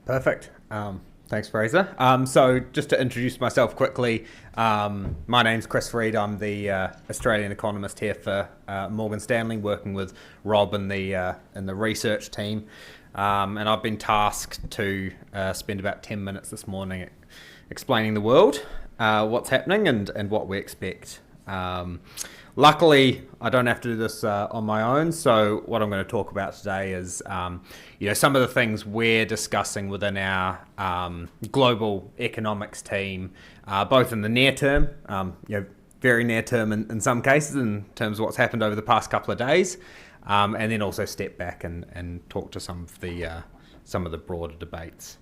Perfect. Thanks, Fraser. So just to introduce myself quickly, my name's Chris Reid. I'm the Australian economist here for Morgan Stanley, working with Rob in the research team. And I've been tasked to spend about 10 minutes this morning explaining the world, what's happening and what we expect. Luckily, I don't have to do this on my own. So what I'm going to talk about today is, some of the things we're discussing within our global economics team, both in the near term, very near term in some cases, in terms of what's happened over the past couple of days, and then also step back and talk to some of the broader debates.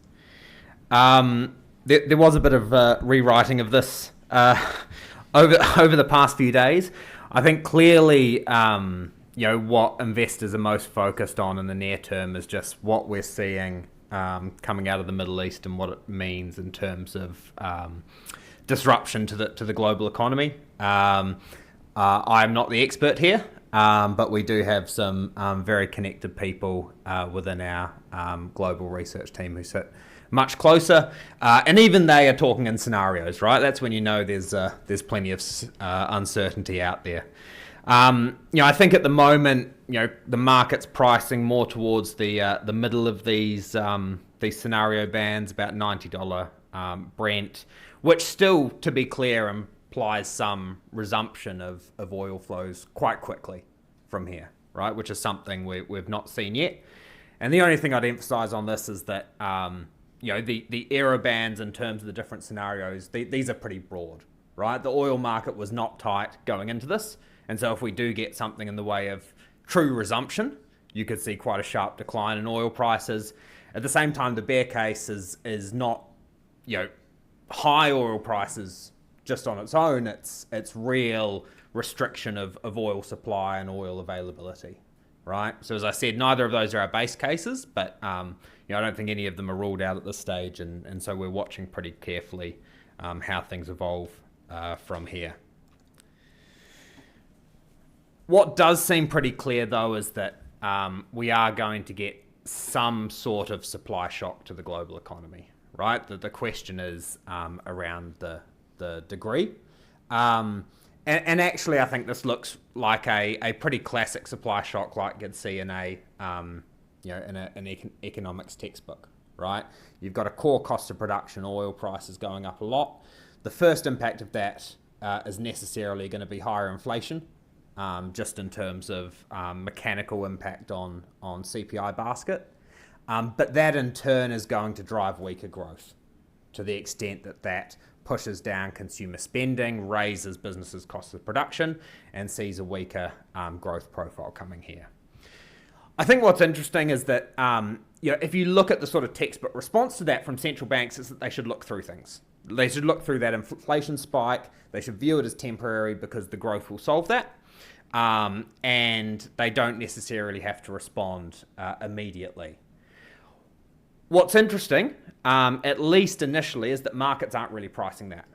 There was a bit of rewriting of this over the past few days. I think clearly, what investors are most focused on in the near term is just what we're seeing coming out of the Middle East and what it means in terms of disruption to the global economy. I'm not the expert here, but we do have some very connected people within our global research team who sit much closer, and even they are talking in scenarios, right? That's when you know there's plenty of uncertainty out there. I think at the moment, the market's pricing more towards the middle of these scenario bands, about $90 Brent, which still, to be clear, implies some resumption of oil flows quite quickly from here, right? Which is something we've not seen yet. And the only thing I'd emphasize on this is that the error bands in terms of the different scenarios, these are pretty broad, right? The oil market was not tight going into this. And so if we do get something in the way of true resumption, you could see quite a sharp decline in oil prices. At the same time, the bear case is not, high oil prices just on its own. It's real restriction of oil supply and oil availability, right? So as I said, neither of those are our base cases, but I don't think any of them are ruled out at this stage, and so we're watching pretty carefully how things evolve from here. What does seem pretty clear, though, is that we are going to get some sort of supply shock to the global economy, right? The question is around the degree. And actually, I think this looks like a pretty classic supply shock, like you'd see in an economics textbook, right? You've got a core cost of production, oil prices going up a lot. The first impact of that is necessarily going to be higher inflation, just in terms of mechanical impact on CPI basket. But that in turn is going to drive weaker growth to the extent that pushes down consumer spending, raises businesses' costs of production, and sees a weaker growth profile coming here. I think what's interesting is that if you look at the sort of textbook response to that from central banks, is that they should look through things. They should look through that inflation spike. They should view it as temporary because the growth will solve that. And they don't necessarily have to respond immediately. What's interesting, at least initially, is that markets aren't really pricing that,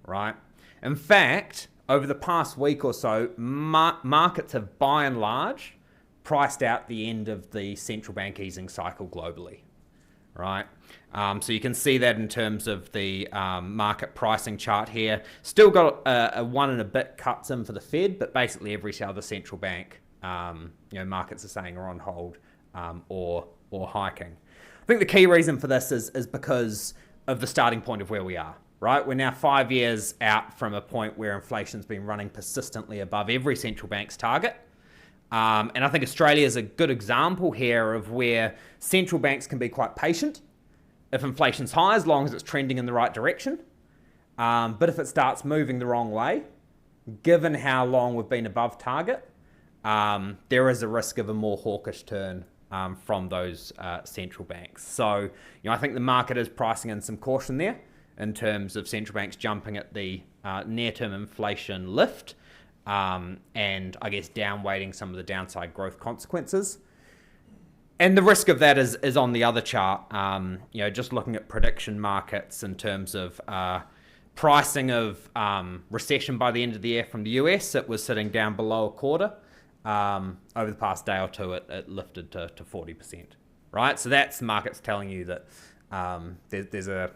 right? In fact, over the past week or so, markets have by and large priced out the end of the central bank easing cycle globally, right? So you can see that in terms of the market pricing chart here. Still got a one and a bit cuts in for the Fed, but basically every other central bank, markets are saying are on hold or hiking. I think the key reason for this is because of the starting point of where we are, right? We're now 5 years out from a point where inflation's been running persistently above every central bank's target. And I think Australia is a good example here of where central banks can be quite patient if inflation's high, as long as it's trending in the right direction. But if it starts moving the wrong way, given how long we've been above target, there is a risk of a more hawkish turn from those central banks. So, I think the market is pricing in some caution there in terms of central banks jumping at the near-term inflation lift and I guess downweighting some of the downside growth consequences. And the risk of that is on the other chart, just looking at prediction markets in terms of pricing of recession by the end of the year from the US. It was sitting down below a quarter. Over the past day or two, it lifted to 40%. right? So that's markets telling you that there's a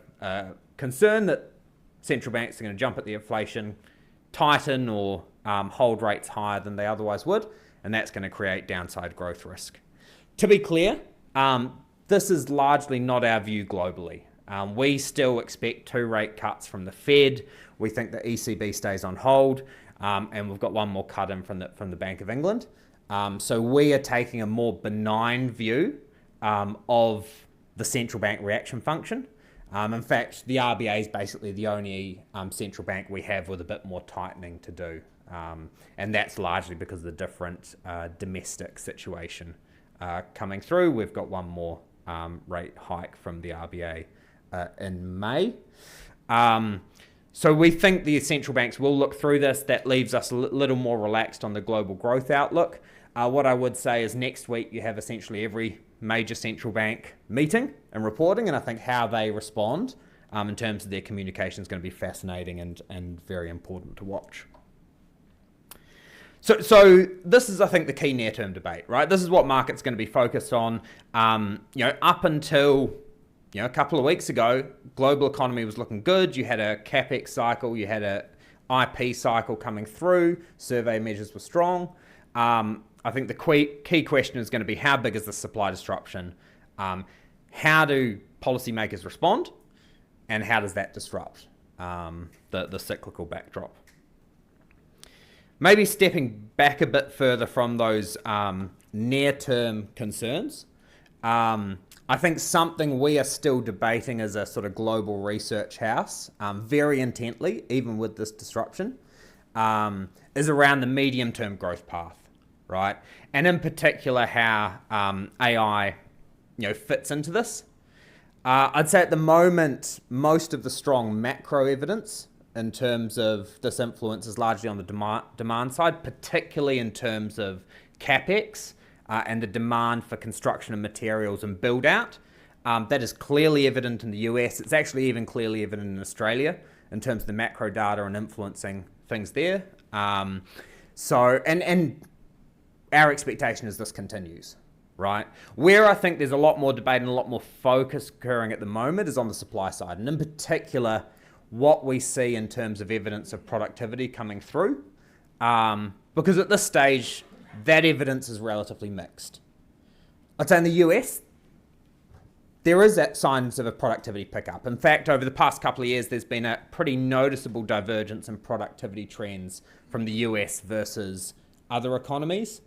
concern that central banks are going to jump at the inflation, tighten or hold rates higher than they otherwise would, and that's going to create downside growth risk. To be clear, this is largely not our view globally. We still expect 2 rate cuts from the Fed. We think the ECB stays on hold, and we've got one more cut in from the Bank of England. So we are taking a more benign view of the central bank reaction function. In fact, the RBA is basically the only central bank we have with a bit more tightening to do. And that's largely because of the different domestic situation coming through. We've got one more rate hike from the RBA in May. So we think the central banks will look through this. That leaves us a little more relaxed on the global growth outlook. What I would say is next week you have essentially every major central bank meeting and reporting, and I think how they respond in terms of their communication is going to be fascinating and very important to watch. So this is, I think, the key near-term debate, right? This is what markets going to be focused on. Up until a couple of weeks ago, global economy was looking good. You had a capex cycle, you had a IP cycle coming through. Survey measures were strong. I think the key question is going to be how big is the supply disruption? How do policymakers respond? And how does that disrupt the cyclical backdrop? Maybe stepping back a bit further from those near-term concerns, I think something we are still debating as a sort of global research house very intently, even with this disruption, is around the medium-term growth path. Right, and in particular how AI, fits into this. I'd say at the moment, most of the strong macro evidence in terms of this influence is largely on the demand side, particularly in terms of capex and the demand for construction and materials and build out. That is clearly evident in the US. It's actually even clearly evident in Australia in terms of the macro data and influencing things there. And our expectation is this continues, right? Where I think there's a lot more debate and a lot more focus occurring at the moment is on the supply side, and in particular, what we see in terms of evidence of productivity coming through, because at this stage, that evidence is relatively mixed. I'd say in the US, there is signs of a productivity pickup. In fact, over the past couple of years, there's been a pretty noticeable divergence in productivity trends from the US versus other economies.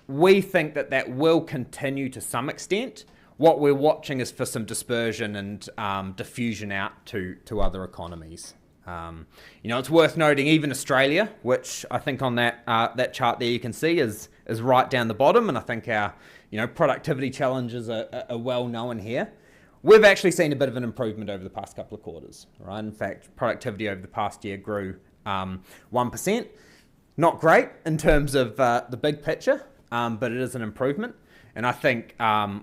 We think that will continue to some extent. What we're watching is for some dispersion and diffusion out to other economies. It's worth noting even Australia, which I think on that chart there you can see is right down the bottom, and I think our productivity challenges are well known here. We've actually seen a bit of an improvement over the past couple of quarters, right? In fact, productivity over the past year grew 1%. Not great in terms of the big picture, but it is an improvement. And I think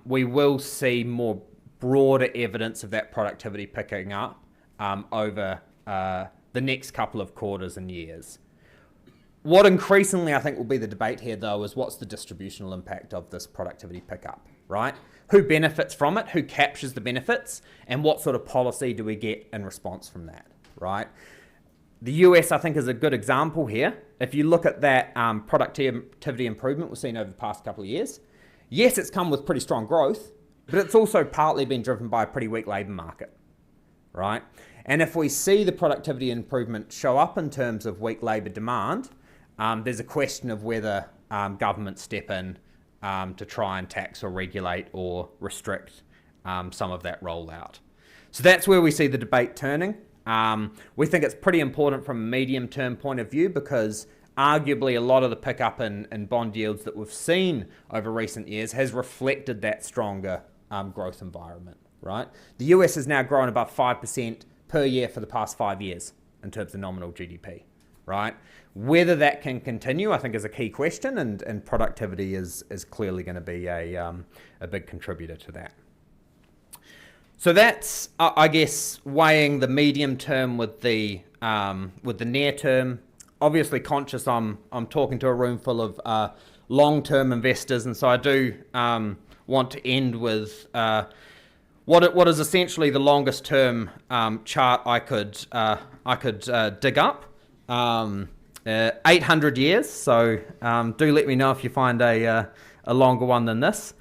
we will see more broader evidence of that productivity picking up over the next couple of quarters and years. What increasingly I think will be the debate here, though, is what's the distributional impact of this productivity pickup, right? Who benefits from it? Who captures the benefits? And what sort of policy do we get in response from that, right? The US, I think, is a good example here. If you look at that productivity improvement we've seen over the past couple of years, yes, it's come with pretty strong growth, but it's also partly been driven by a pretty weak labour market, right? And if we see the productivity improvement show up in terms of weak labour demand, there's a question of whether governments step in to try and tax or regulate or restrict some of that rollout. So that's where we see the debate turning. We think it's pretty important from a medium-term point of view because arguably a lot of the pickup in bond yields that we've seen over recent years has reflected that stronger growth environment, right? The US has now grown above 5% per year for the past 5 years in terms of nominal GDP, right? Whether that can continue, I think, is a key question, and productivity is clearly going to be a big contributor to that. So that's, I guess, weighing the medium term with the near term. Obviously, conscious I'm talking to a room full of long-term investors, and so I do want to end with what is essentially the longest term chart I could dig up. 800 years. So do let me know if you find a longer one than this.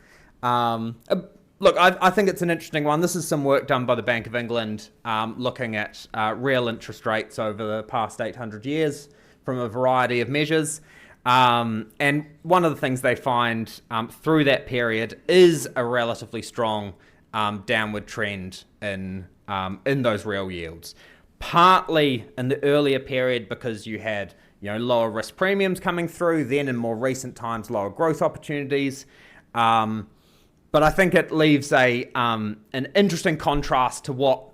Look, I think it's an interesting one. This is some work done by the Bank of England looking at real interest rates over the past 800 years from a variety of measures. And one of the things they find through that period is a relatively strong downward trend in those real yields. Partly in the earlier period because you had lower risk premiums coming through, then in more recent times lower growth opportunities. But I think it leaves an interesting contrast to what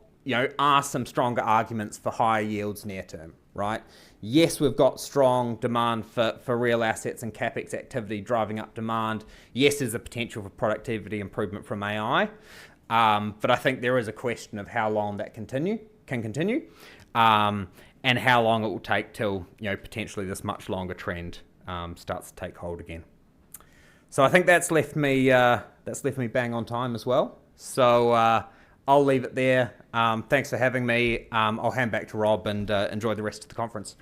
are some stronger arguments for higher yields near term, right? Yes, we've got strong demand for real assets and capex activity driving up demand. Yes, there's a potential for productivity improvement from AI. But I think there is a question of how long that can continue, and how long it will take till potentially this much longer trend starts to take hold again. So I think that's left me bang on time as well. So I'll leave it there. Thanks for having me. I'll hand back to Rob and enjoy the rest of the conference.